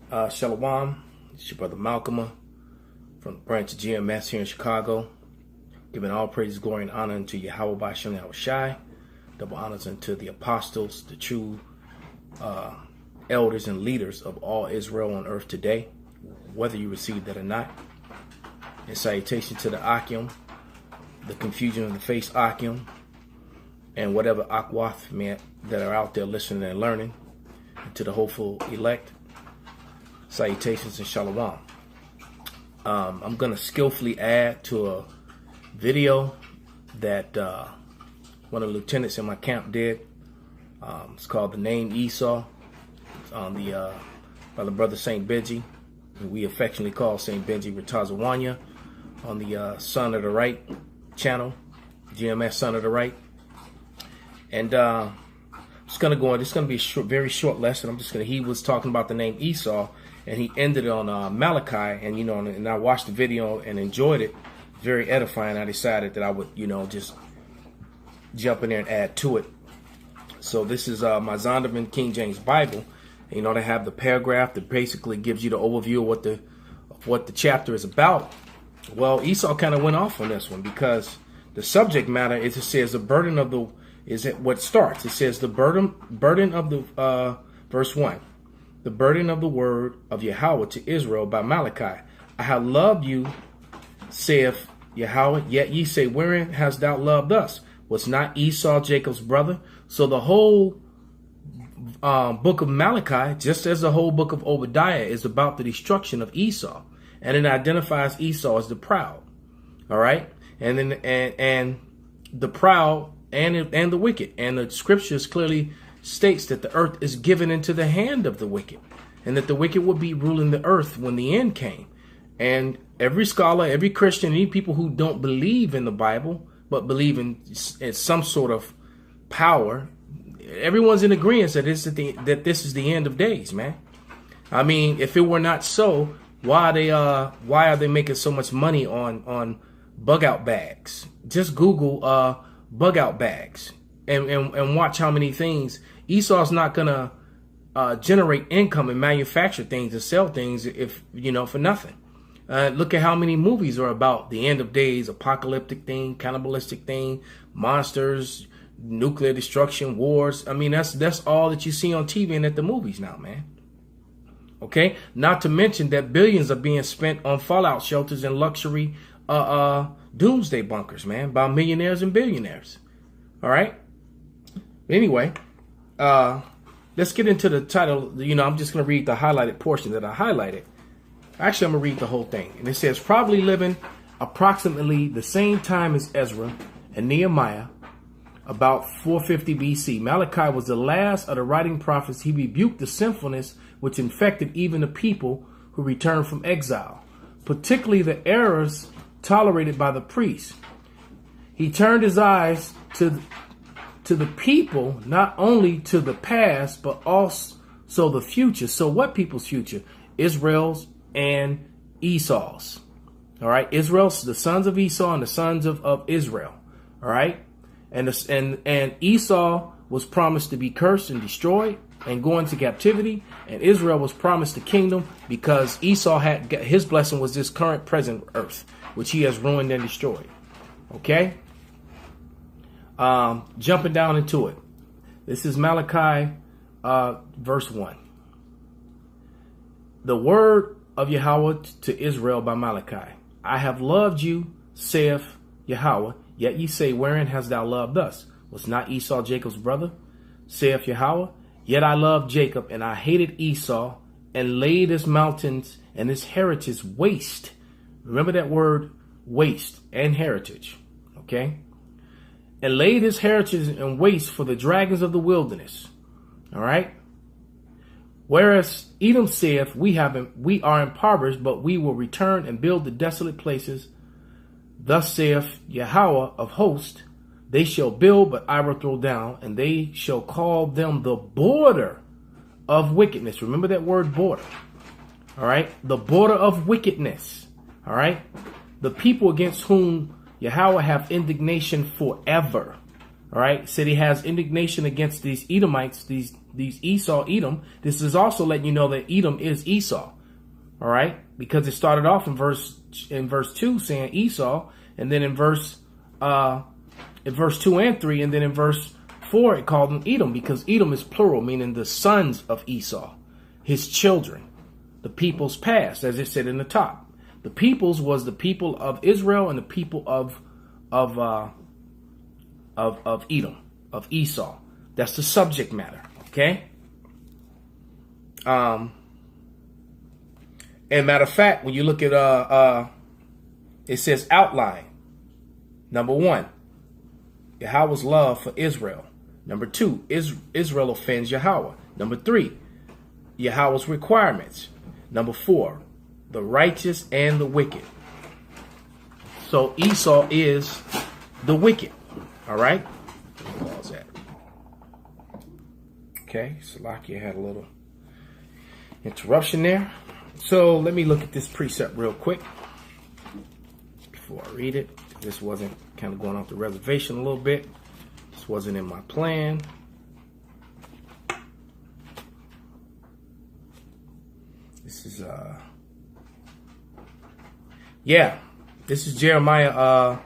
Shalom. It's your brother Malcolm from the branch of GMS here in Chicago. Giving all praises, glory, and honor unto Yahweh by Shem Yahushai. Double honors unto the apostles, the true elders and leaders of all Israel on earth today, whether you receive that or not. And salutation to the Akim, the confusion of the face Akim, and whatever Akwath that are out there listening and learning, and to the hopeful elect. Salutations and shalom. I'm going to skillfully add to a video that one of the lieutenants in my camp did. It's called The Name Esau. It's on by the brother Saint Benji, who we affectionately call Saint Benji Ritazawanya, on the Son of the Right channel, GMS Son of the Right. And it's going to go on. It's going to be a very short lesson. He was talking about the name Esau, and he ended it on Malachi, and and I watched the video and enjoyed it. Very edifying. I decided that I would, just jump in there and add to it. So this is my Zondervan King James Bible. And, they have the paragraph that basically gives you the overview of what the chapter is about. Well, Esau kind of went off on this one because the subject matter is, it says the burden of the, is it what starts? It says the burden of the, verse 1. The burden of the word of Yahweh to Israel by Malachi. I have loved you, saith Yahweh, yet ye say, wherein hast thou loved us? Was not Esau Jacob's brother? So the whole book of Malachi, just as the whole book of Obadiah, is about the destruction of Esau. And it identifies Esau as the proud. All right? And then and the proud and the wicked. And the scriptures clearly states that the earth is given into the hand of the wicked, and that the wicked will be ruling the earth when the end came. And every scholar, every Christian, any people who don't believe in the Bible but believe in some sort of power, everyone's in agreement that this is the end of days, man. I mean, if it were not so, why are they making so much money on bug out bags? Just Google bug out bags. And watch how many things. Esau's not gonna generate income and manufacture things and sell things if for nothing. Look at how many movies are about the end of days, apocalyptic thing, cannibalistic thing, monsters, nuclear destruction, wars. I mean, that's all that you see on TV and at the movies now, man. Okay, not to mention that billions are being spent on fallout shelters and luxury doomsday bunkers, man, by millionaires and billionaires. All right. Anyway, let's get into the title. I'm just going to read the highlighted portion that I highlighted. Actually, I'm going to read the whole thing. And it says, probably living approximately the same time as Ezra and Nehemiah, about 450 BC. Malachi was the last of the writing prophets. He rebuked the sinfulness which infected even the people who returned from exile, particularly the errors tolerated by the priests. He turned his eyes to the people, not only to the past, but also the future. So what people's future? Israel's and Esau's. All right. Israel's, the sons of Esau and the sons of Israel. All right. And Esau was promised to be cursed and destroyed and go into captivity. And Israel was promised the kingdom because Esau had his blessing was this current present earth, which he has ruined and destroyed. Okay. Jumping down into it. This is Malachi, verse 1. The word of Yahweh to Israel by Malachi. I have loved you, saith Yahweh, yet ye say, wherein hast thou loved us? Was not Esau Jacob's brother? Saith Yahweh, yet I loved Jacob, and I hated Esau, and laid his mountains and his heritage waste. Remember that word, waste and heritage. Okay? And laid his heritage in waste for the dragons of the wilderness. All right. Whereas Edom saith, we are impoverished, but we will return and build the desolate places. Thus saith Yahweh of hosts, they shall build, but I will throw down, and they shall call them the border of wickedness. Remember that word border. All right. The border of wickedness. All right. The people against whom Yahweh have indignation forever. All right. Said he has indignation against these Edomites, these these Esau, Edom, this is also letting you know that Edom is Esau. All right, because it started off in verse 2 saying Esau, and then in verse 2 and 3, and then in verse 4 it called them Edom, because Edom is plural, meaning the sons of Esau, his children, the peoples past, as it said in the top. The peoples was the people of Israel and the people of Edom, of Esau. That's the subject matter. Okay. And matter of fact, when you look at it says outline. Number 1, Yahweh's love for Israel. Number 2, Israel offends Yahweh. Number 3, Yahweh's requirements. Number 4, the righteous and the wicked. So Esau is the wicked. All right. Pause that. Okay, Salakia had a little interruption there. So let me look at this precept real quick before I read it. This wasn't kind of going off the reservation a little bit. This wasn't in my plan. This is this is Jeremiah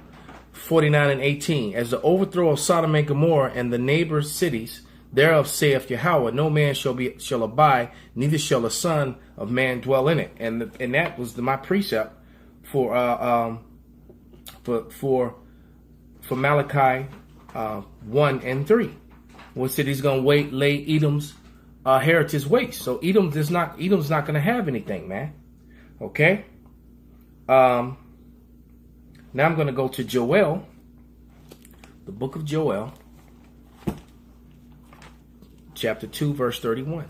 49 and 18. As the overthrow of Sodom and Gomorrah and the neighbor cities thereof, saith Yahweh, no man shall abide, neither shall a son of man dwell in it. And that was my precept for Malachi 1 and 3, which said he's going to lay Edom's heritage waste. So Edom's not going to have anything, man. Okay. Now I'm going to go to Joel, the book of Joel, chapter 2, verse 31.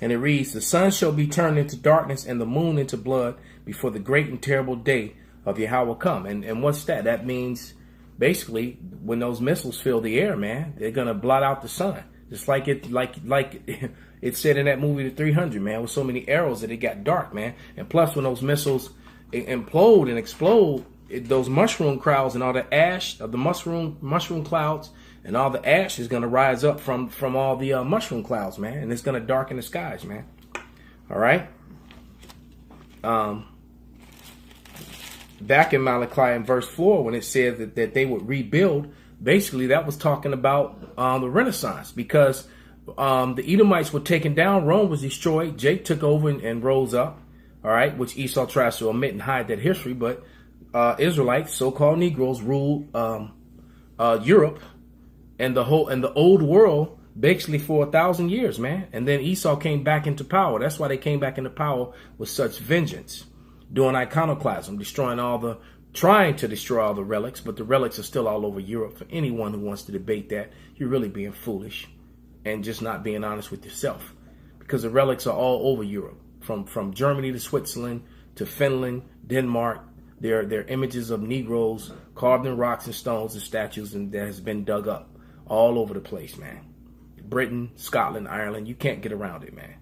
And it reads, the sun shall be turned into darkness and the moon into blood before the great and terrible day of Yahweh come. And what's that? That means basically when those missiles fill the air, man, they're going to blot out the sun. Just like it said in that movie, The 300, man, with so many arrows that it got dark, man. And plus when those missiles implode and explode, those mushroom clouds and all the ash of the mushroom clouds and all the ash is going to rise up from all the mushroom clouds, man. And it's going to darken the skies, man. All right. Back in Malachi in verse 4, when it said that they would rebuild, basically that was talking about the Renaissance, because the Edomites were taken down. Rome was destroyed. Jake took over and rose up. All right. Which Esau tries to omit and hide that history. But Israelites, so-called Negroes, ruled Europe and the old world basically for 1,000 years, man. And then Esau came back into power. That's why they came back into power with such vengeance, doing iconoclasm, trying to destroy all the relics, but the relics are still all over Europe. For anyone who wants to debate that, you're really being foolish and just not being honest with yourself, because the relics are all over Europe, from Germany to Switzerland to Finland, Denmark. They're images of Negroes carved in rocks and stones and statues, and that has been dug up all over the place, man. Britain, Scotland, Ireland, you can't get around it, man.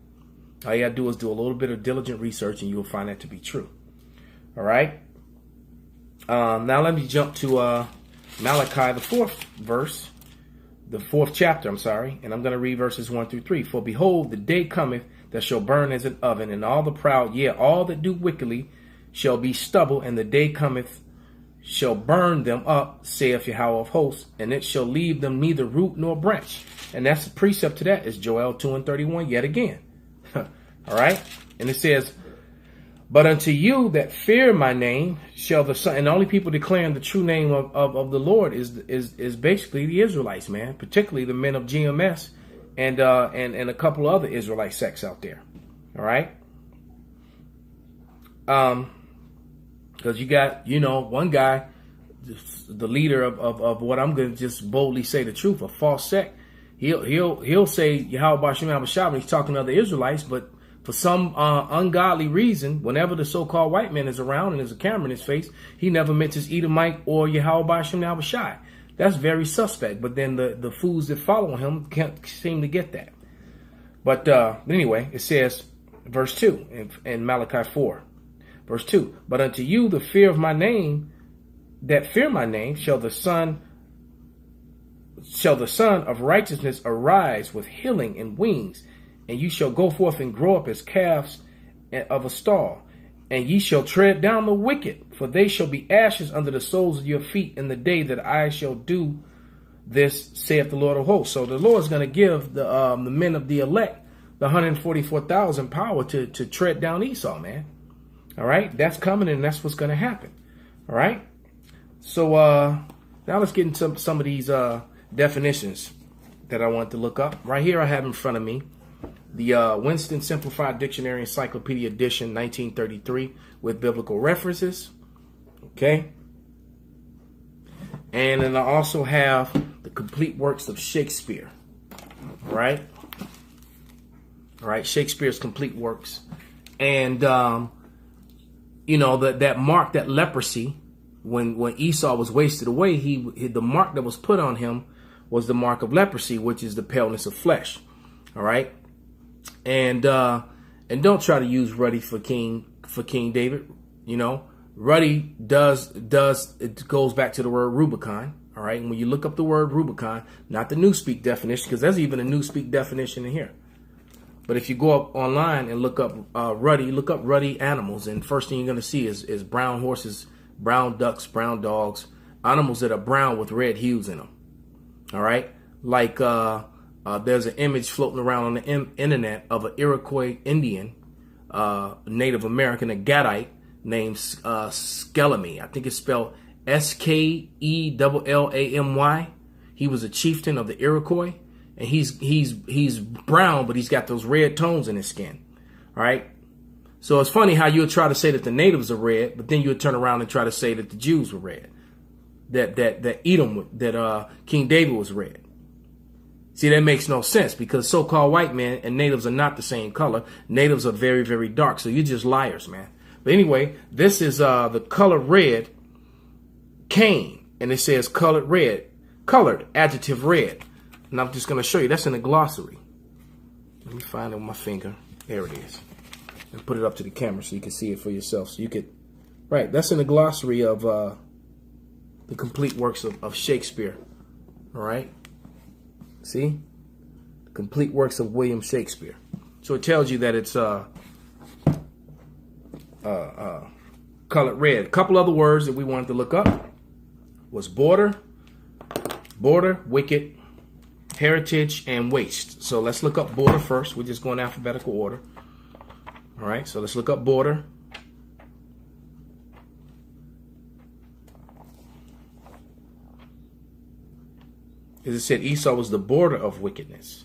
All you gotta do is do a little bit of diligent research and you'll find that to be true. All right. Now let me jump to Malachi, the 4th chapter, and I'm going to read verses 1 through 3. For behold, the day cometh that shall burn as an oven, and all the proud, yea, all that do wickedly shall be stubble, and the day cometh shall burn them up, saith Yahweh of hosts, and it shall leave them neither root nor branch. And that's the precept to that is Joel 2 and 31 yet again. All right. And it says, but unto you that fear my name shall the sun, and the only people declaring the true name of the Lord is basically the Israelites, man, particularly the men of GMS and a couple of other Israelite sects out there. All right. Because you got, one guy, the leader of what I'm going to just boldly say the truth, a false sect. He'll say Yahweh Bashim Abashab when he's talking to other Israelites, but for some ungodly reason, whenever the so-called white man is around and there's a camera in his face, he never mentions Edomite or Yahweh Bashim Abashai. That's very suspect. But then the fools that follow him can't seem to get that. But anyway, it says, verse 2 in Malachi 4. Verse 2, but unto you the fear of my name, that fear my name, shall the Son of righteousness arise with healing and wings, and you shall go forth and grow up as calves of a stall, and ye shall tread down the wicked, for they shall be ashes under the soles of your feet in the day that I shall do this, saith the Lord of hosts. So the Lord is going to give the men of the elect, the 144,000, power to tread down Esau, man. All right, that's coming, and that's what's going to happen. All right. So now let's get into some of these definitions that I want to look up. Right here I have in front of me the Winston Simplified Dictionary Encyclopedia Edition, 1933, with biblical references. Okay. And then I also have the complete works of Shakespeare. All right. All right. Shakespeare's complete works. And, you know, that mark, that leprosy, when Esau was wasted away, the mark that was put on him was the mark of leprosy, which is the paleness of flesh. All right. And don't try to use ruddy for King David. You know, ruddy it goes back to the word Rubicon. All right. And when you look up the word Rubicon, not the Newspeak definition, because there's even a Newspeak definition in here. But if you go up online and look up ruddy animals, and first thing you're going to see is brown horses, brown ducks, brown dogs, animals that are brown with red hues in them. All right. Like there's an image floating around on the internet of an Iroquois Indian, Native American, a Gadite named Skelemy. I think it's spelled Skeellamy. He was a chieftain of the Iroquois, and he's brown, but he's got those red tones in his skin. All right. So it's funny how you would try to say that the natives are red, but then you would turn around and try to say that the Jews were red, that Edom, that King David was red. See, that makes no sense, because so-called white men and natives are not the same color. Natives are very, very dark. So you're just liars, man. But anyway, this is the color red, Cain, and it says colored red, colored, adjective red. And I'm just going to show you. That's in the glossary. Let me find it with my finger. There it is. And put it up to the camera so you can see it for yourself. So you could, right, that's in the glossary of the complete works of Shakespeare. All right. See? The complete works of William Shakespeare. So it tells you that it's colored red. A couple other words that we wanted to look up was border, wicked, heritage, and waste. So let's look up border first. We're just going alphabetical order. All right, so let's look up border. As it said, Esau was the border of wickedness.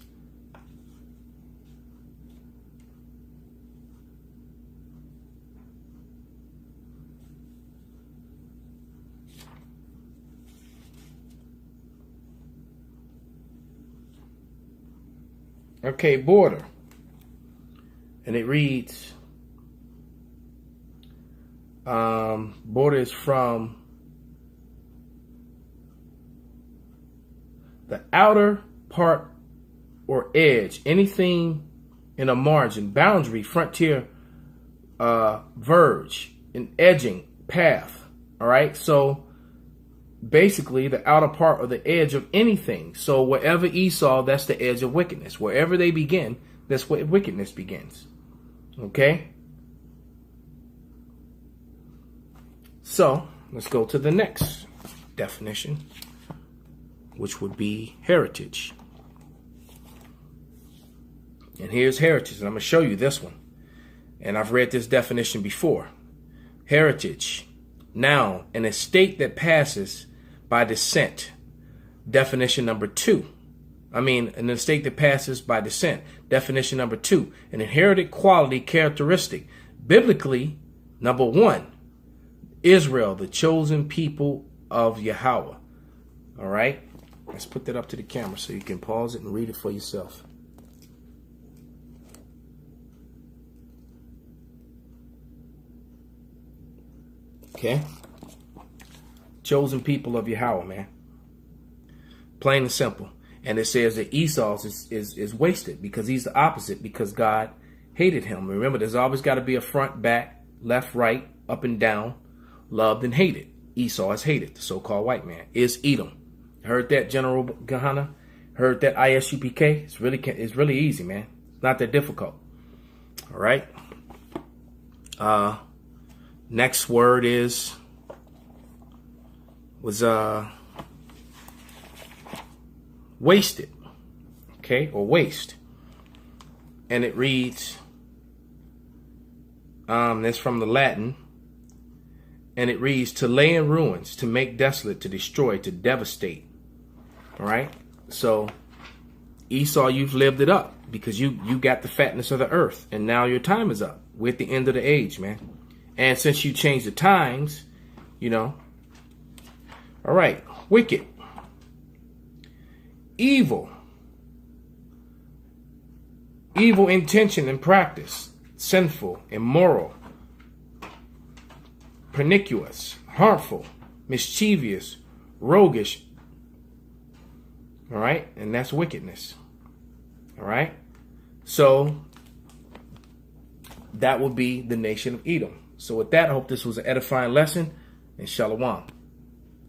Okay, border. And it reads, border is from the outer part or edge, anything in a margin, boundary, frontier, verge, an edging, path. All right. So basically the outer part or the edge of anything. So wherever Esau, that's the edge of wickedness. Wherever they begin, that's where wickedness begins. Okay. So let's go to the next definition, which would be heritage. And here's heritage. And I'm going to show you this one. And I've read this definition before. Heritage. Noun, an estate that passes by descent. Definition number 2. An estate that passes by descent. Definition number 2. An inherited quality characteristic. Biblically, number 1. Israel, the chosen people of Yahweh. All right. Let's put that up to the camera so you can pause it and read it for yourself. Okay. Chosen people of Yahweh, man. Plain and simple. And it says that Esau's is wasted because he's the opposite, because God hated him. Remember, there's always got to be a front, back, left, right, up and down, loved and hated. Esau is hated, the so-called white man, is Edom. Heard that, General Gahana? Heard that, ISUPK? It's really easy, man. It's not that difficult. All right. Next word was wasted. Okay, or waste. And it reads, that's from the Latin, and it reads, to lay in ruins, to make desolate, to destroy, to devastate. All right. So Esau, you've lived it up because you got the fatness of the earth, and now your time is up. We're at the end of the age, man. And since you changed the times, you know. All right. Wicked. Evil. Evil intention and practice. Sinful, immoral, pernicious, harmful, mischievous, roguish. All right. And that's wickedness. All right. So that will be the nation of Edom. So with that, I hope this was an edifying lesson, and shalom.